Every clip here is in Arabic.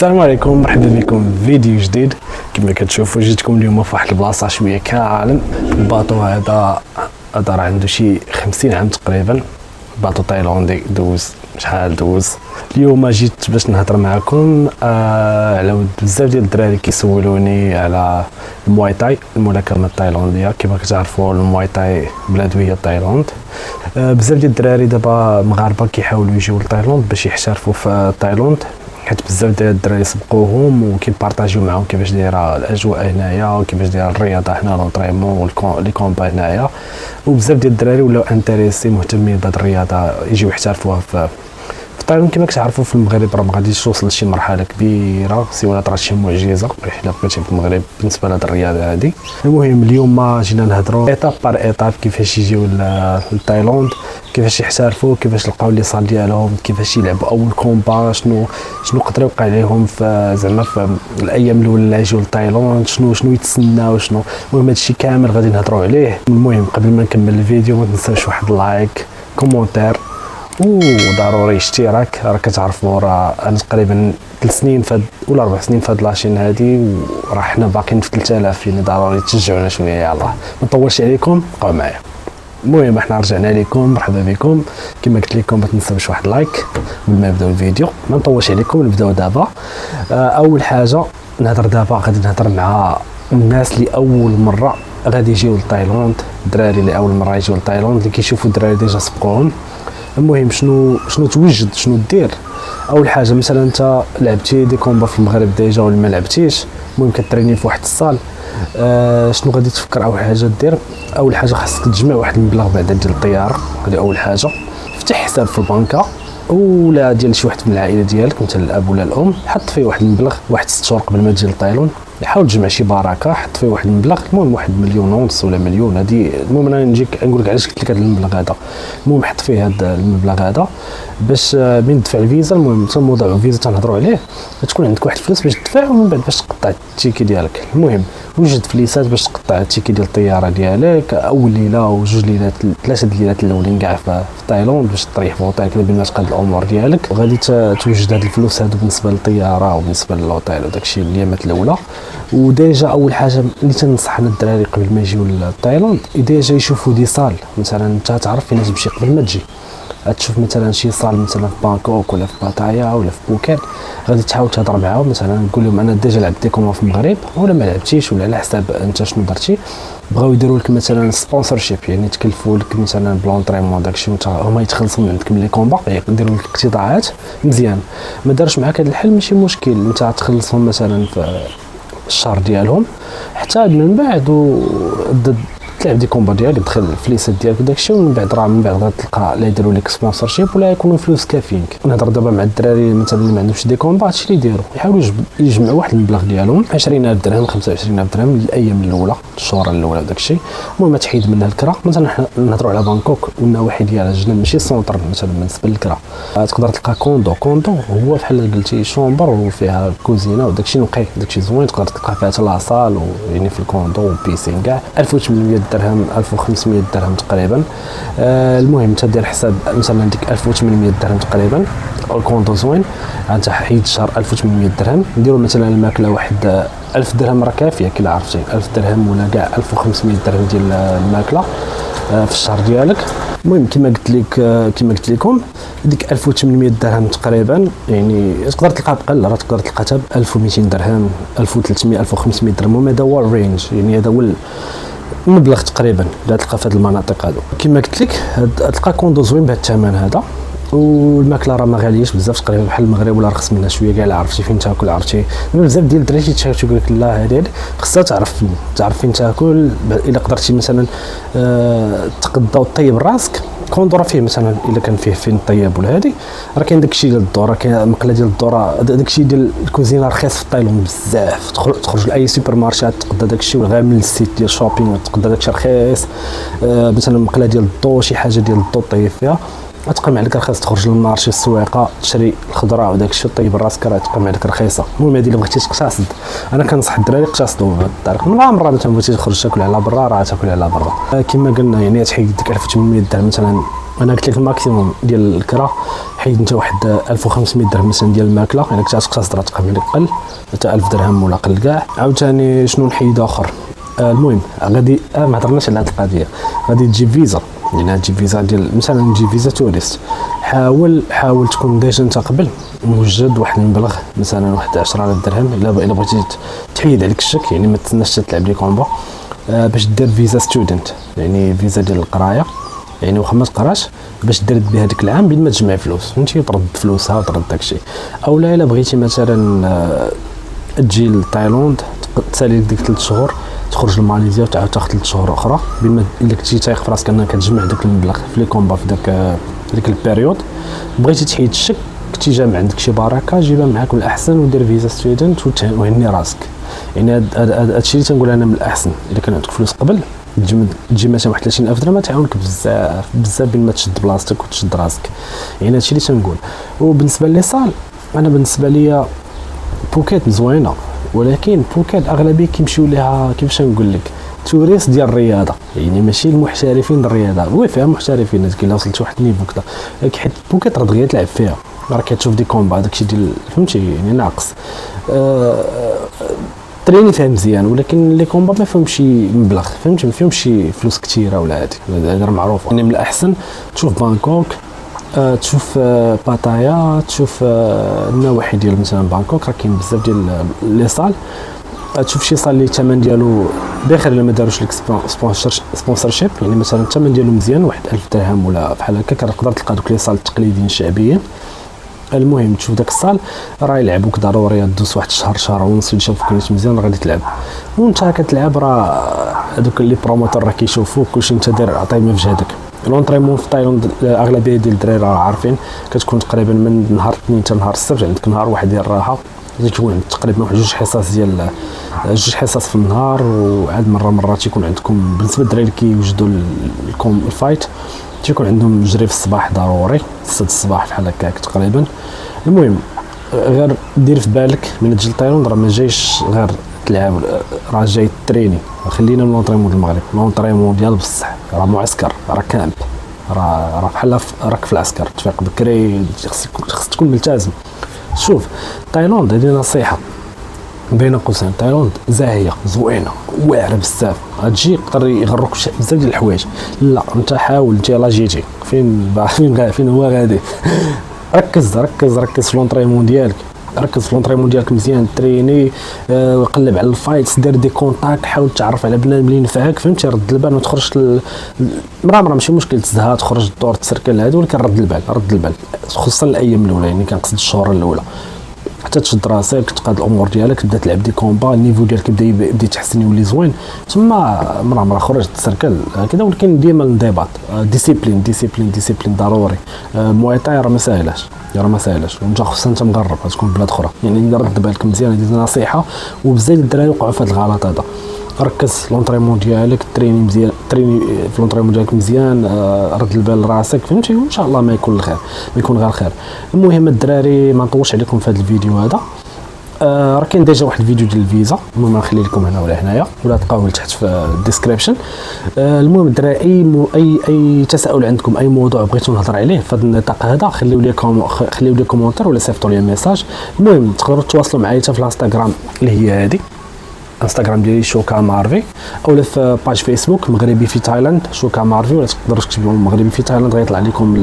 السلام عليكم، مرحبا بكم في فيديو جديد. كما كتشوفوا جيتكم اليوم في واحد البلاصه شويه كالم. الباطو هذا راه عنده شي 50 عام تقريبا، باطو تايلاندي دوز شحال دوز. اليوم جيت باش نهضر معكم على بزاف ديال الدراري كيسولوني على المواي تاي، الملاكمه التايلانديه. كما كتعرفوا المواي تاي بلادويه تايلاند. بزاف ديال الدراري دابا مغاربه كيحاولوا يجيو لتايلاند باش يحترفوا في تايلاند، حيت بزاف ديال الدراري سبقوهم وكيبارطاجيو معاهم كيفاش دايره الاجواء هنايا وكيفاش دايره الرياضه هنا، لونطريمون لي كومبا هنايا. وبزاف ديال الدراري ولاو انتريسي مهتمين بهاد الرياضه يجيو يحترفوها في تايلاند. كما كتعرفوا في المغرب راه ما غاديش توصل لشي مرحله كبيره، سي طرات شي معجزه حنا بقيتي في المغرب بالنسبه لهاد الرياضه هادي. المهم اليوم ما جينا نهضروا ايطاب بار ايطاب كيفاش يجيو لتايلاند، كيفاش يحترفوا، كيفاش لقاو لي صال ديالهم، كيفاش يلعبوا اول كومبا، شنو قدر يوقع عليهم في زعما في الايام الاولى اللي يجيو لتايلاند، شنو يتسناو شنو. المهم هادشي كامل غادي نهضروا عليه. المهم قبل ما نكمل الفيديو ما تنساوش واحد لايك كومونتير وضروري اشتراك. راه كتعرفوا راه انا تقريبا 3 سنين ولا 4 سنين في هاد لاشين هادي، وراه حنا باقيين في 3000، يعني ضروري تشجعونا شويه. يلاه ما نطولش عليكم، بقاو معايا. المهم احنا رجعنا لكم، مرحبا بكم. كما قلت لكم ما تنساوش واحد لايك قبل ما نبداو الفيديو. ما نطولش عليكم، نبداو دابا. اول حاجه غادي نهضر مع الناس اللي اول مره غادي يجيو لتايلاند، الدراري اللي اول مره يجيو لتايلاند اللي كيشوفوا الدراري ديجا سبقوهم. المهم شنو توجد، شنو دير. اول حاجه مثلا انت لعبتي دي كومبا في المغرب ديجا ولا ما لعبتيش، المهم كتريني في واحد الصال، شنو غادي تفكر اول حاجه دير؟ اول حاجه خاصك تجمع واحد المبلغ بعدا ديال الطياره، هذه اول حاجه. افتح حساب في البنكه ولا ديال شي واحد من العائله ديالك، مثلا الاب ولا الام، حط فيه واحد المبلغ واحد 6 شهور قبل ما تجي لتايلاند. حاول تجمع شي بركه، حط فيه واحد المبلغ، المهم 1.5 مليون ولا مليون. هذه المهم انا نجيك نقول لك علاش قلت لك هذا المبلغ هذا. المهم حط فيه هذا المبلغ هذا باش من تدفع الفيزا. المهم حتى موضوع الفيزا تنهضروا عليه، تكون عندك واحد الفلوس باش تدفع، ومن بعد باش تقطع التيكي ديالك. المهم وجد فليسات باش تقطع التيكي ديال الطياره ديالك، اول ليله وجوج ليلات 3 الليلات الاولين كاع في تايلاند باش تريح في اوتيل قبل ما تقاد الامور ديالك. وغادي توجد هاد الفلوس هادو بالنسبه للطياره وبالنسبه للوطيل وداكشي الايامات الاولى. وديجا اول حاجه اللي تنصح انا الدراري قبل ما يجيو لتايلاند، ديجا يشوفوا دي صال. مثلا انت تعرف فين تمشي قبل ما تجي، تشوف مثلا شي صال مثلا في بانكوك ولا في باتايا ولا في بوكيت، غادي تحاول تهضر معاهم. مثلا نقول لهم انا ديجا لعبت ديكوما في المغرب ولا ما لعبتيش، ولا على حساب انت شنو درتي. بغاو يديروا لك مثلا سبونسرشيب، يعني تكلفوا لك مثلا بلونطريمون داكشي، هما يتخلصوا من عندك من لي كومبا، يديروا لك اقتطاعات مزيان. ما دارش معاك هذا الحل ماشي مشكل، انت تخلصهم مثلا في الشهر ديالهم، حتى من بعد تلعب دي كومبا ديالك، تدخل الفليسات ديالك وداكشي، ومن بعد غتلقى لا يديروا لك سبونسرشيب ولا يكونوا فلوس كافيينك. نهضر دابا مع الدراري مثلا اللي ما عندهمش دي كومبا، هادشي اللي يديروا يحاولوا يجمعوا واحد المبلغ ديالهم 20,000 درهم 25,000 درهم للايام الاولى، الشهور الاولى وداكشي. المهم تحيد منها الكرا. مثلا حنا نهضروا على بانكوك والنواحي ديالها جنب ماشي سونتر، مثلا بالنسبه للكرا تقدر تلقى كوندو هو بحال قلتي شومبر وفيها كوزينه وداكشي نقي، داكشي زوين، تقدر تلقى فيها حتى لاصال يعني في الكوندو وبيسين كاع. 1800 درهم 1500 درهم تقريبا. المهم تدير حساب مثلا ديك 1800 درهم تقريبا، الكوندو زوين، انت حيد شهر 1800 درهم. نديروا مثلا الماكله واحد 1000 درهم راه كافيه كلا عرفتي، 1000 درهم ولا كاع 1500 درهم ديال الماكله في الشهر ديالك. المهم كما قلت لكم ديك 1800 درهم تقريبا، يعني تقدر تلقى بقل، راه تقدر تلقى حتى ب 1200 درهم 1300 1500 درهم. هذا هو الرينج، يعني هذا هو المبلغ تقريبا اللي تلقى في هذه المناطق هذو. كما قلت لك تلقى كوندو زوين بهذا الثمن هذا، والماكله راه ما غالياش بزاف تقريبا بحال المغرب ولا رخص منها شويه كاع. عرفتي فين تاكل، عرفتي بزاف ديال الدراري تيتشاكلوا يقول لك لا هذه خصها تعرف فين تاكل. الا قدرتي مثلا تقضى وطيب راسك، كوندو راه فيه مثلا الا كان فيه فين طيب ولا هذه، راه كاين داكشي ديال الدور، راه كاين المقله ديال الدور، داكشي ديال الكوزينه رخيص في تايلاند بزاف. تخرج لاي سوبر مارشي تقضى داكشي، ولا غير من السيت ديال شوبينغ تقضى داكشي رخيص. مثلا المقله ديال الضو، شي حاجه ديال الضو طيب فيها تقام عليك رخيص. تخرج للمارشي السويقه تشري الخضره وداك الشيء طيب راسك، راه تقام عليك رخيصه. المهم هذه الا بغيتي تقتصد، انا كنصح الدراري يقتصدوا بهذه الطريقه. مره ما بغيتي تخرج تاكل على برا، راه تاكل على برا. كما قلنا يعني تحيد ديك 1800 درهم مثلا انا قلت لك الماكسيموم ديال الكرا، حيت انت واحد 1500 درهم مثلا ديال الماكله، الا كنت غتقتصر تقريبا قل حتى 1000 درهم ولا قل كاع. عاوتاني شنو نحيد اخر؟ المهم غادي ما هضرناش على هذه القضيه، غادي تجيب فيزا، يعني تجيب فيزا ديال مثلا تجيب فيزا توريست. حاول تكون ديجا انت قبل موجد واحد المبلغ، مثلا واحد 10000 درهم الا بغيتي تحيد عليك الشك، يعني ما تستناش تلعب لي كومبا، باش دير فيزا ستودنت، يعني فيزا ديال القرايه، يعني واخا ما تقراش باش دير بها هذاك العام بين ما تجمع فلوس فهمتي، وترد فلوسها وترد داكشي. او لا الا بغيتي مثلا تجي لتايلاند تسالي ديك 3 شهور، تخرج لماليزيا وتعاود تاخذ 3 شهور اخرى، بين ما الا كنتي تايق في راسك انك كتجمع داك المبلغ في لي كومبا في ديك البيريود. بغيتي تحيد الشك، كنتي جامع عندك شي بركه جيبها معاك من الاحسن ودير فيزا ستودنت وهني راسك. يعني هادشي اللي تنقول انا من الاحسن، الا كان عندك فلوس قبل تجي مثلا واحد 30000 درهم تعاونك بزاف بين ما تشد بلاصتك وتشد راسك. يعني هادشي اللي تنقول. وبالنسبه لي صال، انا بالنسبه ليا بوكيت زوينه، ولكن بوكيت اغلبيه كيمشيو ليها كيفاش نقول لك توريست ديال الرياضه، يعني ماشي المحترفين ديال الرياضه. وي فيها محترفين الا وصلت واحد النيفو كذا، حيت بوكيت راه دغيا تلعب فيها، راه كتشوف دي كومبا داكشي ديال فهمتي، يعني ناقص تريني فيها مزيان، ولكن لي كومبا ما فيهمش مبلغ فهمتي، ما فيهمش شي فلوس كثيره ولا هذه راه معروفه. يعني من الاحسن تشوف بانكوك، تشوف باتايا، تشوف النواحي ديال مثلا بانكوك، راه كاين بزاف ديال لي صال. تشوف شي صال اللي الثمن ديالو بخير الا ما داروش لك سبونسرشيب، يعني مثلا الثمن ديالو مزيان واحد 1000 درهم ولا بحال هكا، كتقدر تلقى دوك لي صال التقليديين الشعبيين. المهم تشوف داك الصال راه يلعبوك ضروري دوز واحد شهر ونص يشوفوك نيت مزيان غادي تلعب، وانت كتلعب راه هذوك اللي بروموتور راه كيشوفوك كلشي انت داير عطاي ما في جهدك. لونطريمون في تايلاند اغلبيه ديال الدراري راه عارفين كتكون تقريبا من نهار الاثنين حتى نهار السبت، عندك نهار واحد ديال الراحه، تكون تقريبا واحد 2 حصص في النهار، وعاد مرات يكون عندكم بالنسبه للدراري اللي كيوجدوا لكم الفايت تيكون عندهم جري في الصباح ضروري 6 الصباح بحال هكاك تقريبا. المهم غير دير في بالك من تجي لتايلاند راه ما جايش غير تلعب، راه جاي تريني. خلينا من لونطريمون ديال المغرب، لونطريمون ديال بصح راه معسكر، راه كامب، راه بحال راك في العسكر، تفيق بكري، خصك تكون ملتزم. شوف تايلاند هذه نصيحه بين قوسين، تايلاند زاهيه زوينه واعره بزاف، غتجي يقدر يغروك بزاف ديال الحوايج. لا انت حاول انت يلاه جيتي فين هو غادي ركز في لونطريمون ديالك، ركز في لونطريمون ديالك مزيان، تريني، قلب على الفايتس، دير دي كونتاك، حاول تعرف على بنادم اللي ينفعك فهمتي. رد البال، ما تخرجش مرة ماشي مشكل تزهى تخرج الدور تسركل هذا، ولكن رد البال خصوصا الايام الاولى، يعني كنقصد الشهور الاولى حتى تشد راسك تقاد الامور ديالك، تبدا تلعب دي كومبا، النيفو ديالك يبدا يتحسن يولي زوين، تما مرة خرج تسركل كذا. ولكن ديما الانضباط، ديسيبلين ضروري. الموايطاي راه ما ساهلاش، وانت خصوصا انت مغرب غتكون بلاد اخرى، يعني رد بالك مزيان، هذه نصيحه. وبزاف الدراري وقعوا في هذا الغلط هذا. ركز لونطريمون ديالك، تريني مزيان، في لونطريمون ديالك مزيان، رد البال راسك فهمتي، وان شاء الله ما يكون غير خير. المهم الدراري ما نطولش عليكم في هذا الفيديو هذا، راه كاين ديجا واحد الفيديو ديال الفيزا، المهم نخلي لكم هنا ولا هنايا ولا تلقاوه لتحت في الديسكريبشن. المهم الدراري اي تساؤل عندكم، اي موضوع بغيتو نهضر عليه في هذا النطاق هذا، خليو لي كومونتير ولا صيفطوا لي ميساج. المهم تقدروا تواصلوا معايا حتى في الانستغرام اللي هي هذه، انستغرام ديالي شوكا مارفي، اولا في باج فيسبوك مغربي في تايلاند شوكا مارفي، ولا تقدروا تكتبوا مغربي في تايلاند غيطلع لكم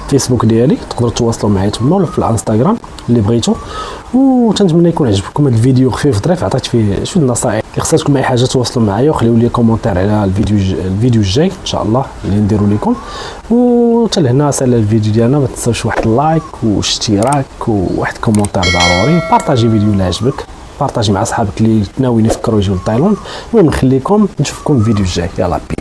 الفيسبوك ديالي، تقدروا تواصلوا معايا تما ولا في الانستغرام اللي بغيتو. وتنتمنى يكون عجبكم هذا الفيديو خفيف ظريف، عطيت فيه شويه النصائح. الا خصاتكم اي حاجه تواصلوا معايا وخليوا لي كومونتير على الفيديو الجاي ان شاء الله اللي نديرو لكم. وحتى لهنا سال الفيديو ديالنا، ما تنساوش واحد اللايك واشتراك وواحد كومونتير ضروري، بارطاجي فيديو اللي عجبك، بارطاجي مع اصحابك اللي ناويين يفكروا يجيو لتايلاند. المهم نخليكم نشوفكم في الفيديو الجاي، يلا بي.